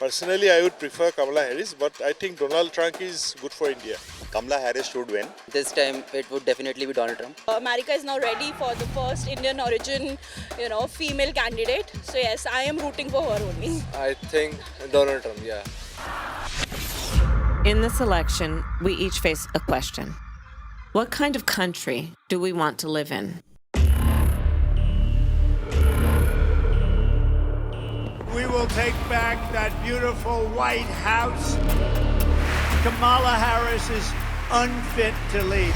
Personally, I would prefer Kamala Harris, but I think Donald Trump is good for India. Kamala Harris should win. This time it would definitely be Donald Trump. America is now ready for the first Indian origin, female candidate. So yes, I am rooting for her only. I think Donald Trump, yeah. In this election, we each face a question. What kind of country do we want to live in? We will take back that beautiful White House. Kamala Harris is unfit to lead.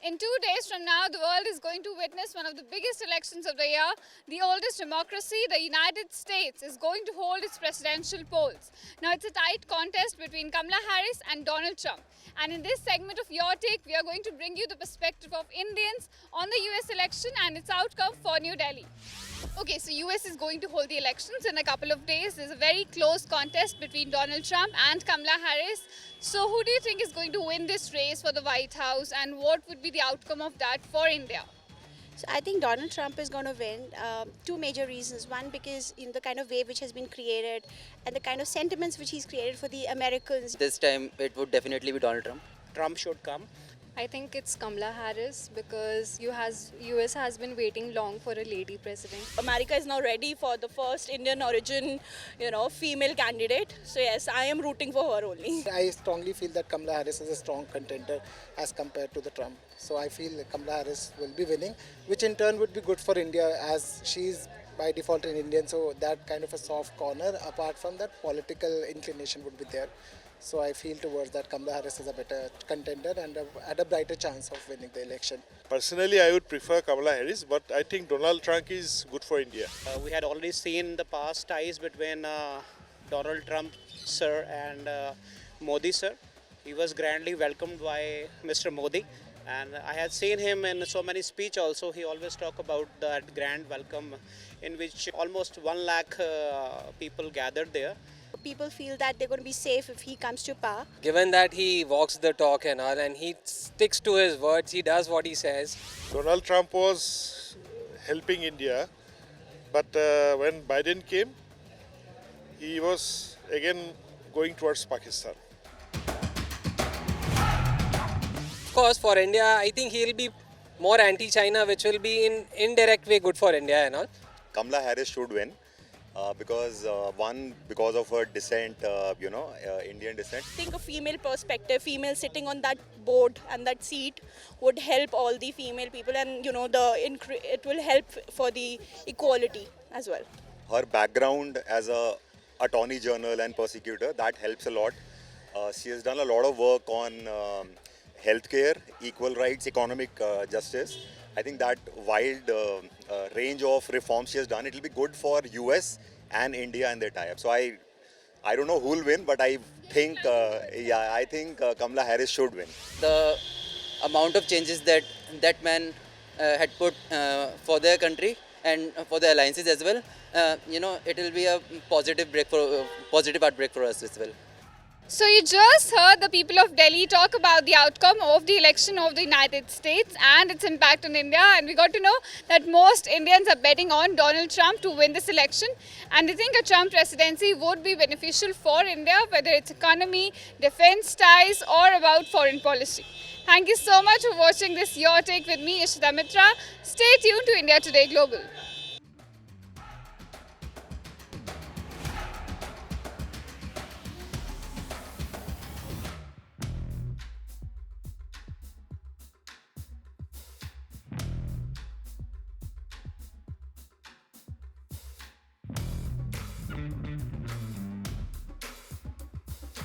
In 2 days from now, the world is going to witness one of the biggest elections of the year. The oldest democracy, the United States, is going to hold its presidential polls. Now, it's a tight contest between Kamala Harris and Donald Trump. And in this segment of Your Take, we are going to bring you the perspective of Indians on the US election and its outcome for New Delhi. Okay, so US is going to hold the elections in a couple of days. There's a very close contest between Donald Trump and Kamala Harris. So who do you think is going to win this race for the White House, and what would be the outcome of that for India? So I think Donald Trump is going to win. Two major reasons. One, because in the kind of wave which has been created and the kind of sentiments which he's created for the Americans. This time it would definitely be Donald Trump. Trump should come. I think it's Kamala Harris because US has been waiting long for a lady president. America is now ready for the first Indian origin, female candidate. So yes, I am rooting for her only. I strongly feel that Kamala Harris is a strong contender as compared to the Trump. So I feel Kamala Harris will be winning, which in turn would be good for India as she's by default an Indian. So that kind of a soft corner, apart from that political inclination would be there. So I feel towards that Kamala Harris is a better contender and had a brighter chance of winning the election. Personally, I would prefer Kamala Harris, but I think Donald Trump is good for India. We had already seen the past ties between Donald Trump sir and Modi sir. He was grandly welcomed by Mr. Modi, and I had seen him in so many speeches also. He always talk about that grand welcome in which almost 1 lakh people gathered there. People feel that they're going to be safe if he comes to power. Given that he walks the talk and all, and he sticks to his words, he does what he says. Donald Trump was helping India, but when Biden came, he was again going towards Pakistan. Of course, for India, I think he'll be more anti-China, which will be in indirect way good for India and all. Kamala Harris should win because because of her descent, Indian descent. I think a female perspective, female sitting on that board and that seat would help all the female people, and it will help for the equality as well. Her background as a attorney general and prosecutor, that helps a lot. She has done a lot of work on healthcare, equal rights, economic justice. I think that wide range of reforms she has done, it will be good for US and India and their tie-up. So I don't know who will win, but I think Kamala Harris should win. The amount of changes that man had put for their country and for the alliances as well, it will be a positive outbreak for us as well. So you just heard the people of Delhi talk about the outcome of the election of the United States and its impact on India, and we got to know that most Indians are betting on Donald Trump to win this election, and they think a Trump presidency would be beneficial for India, whether it's economy, defense ties or about foreign policy. Thank you so much for watching this Your Take with me, Ishita Mitra. Stay tuned to India Today Global.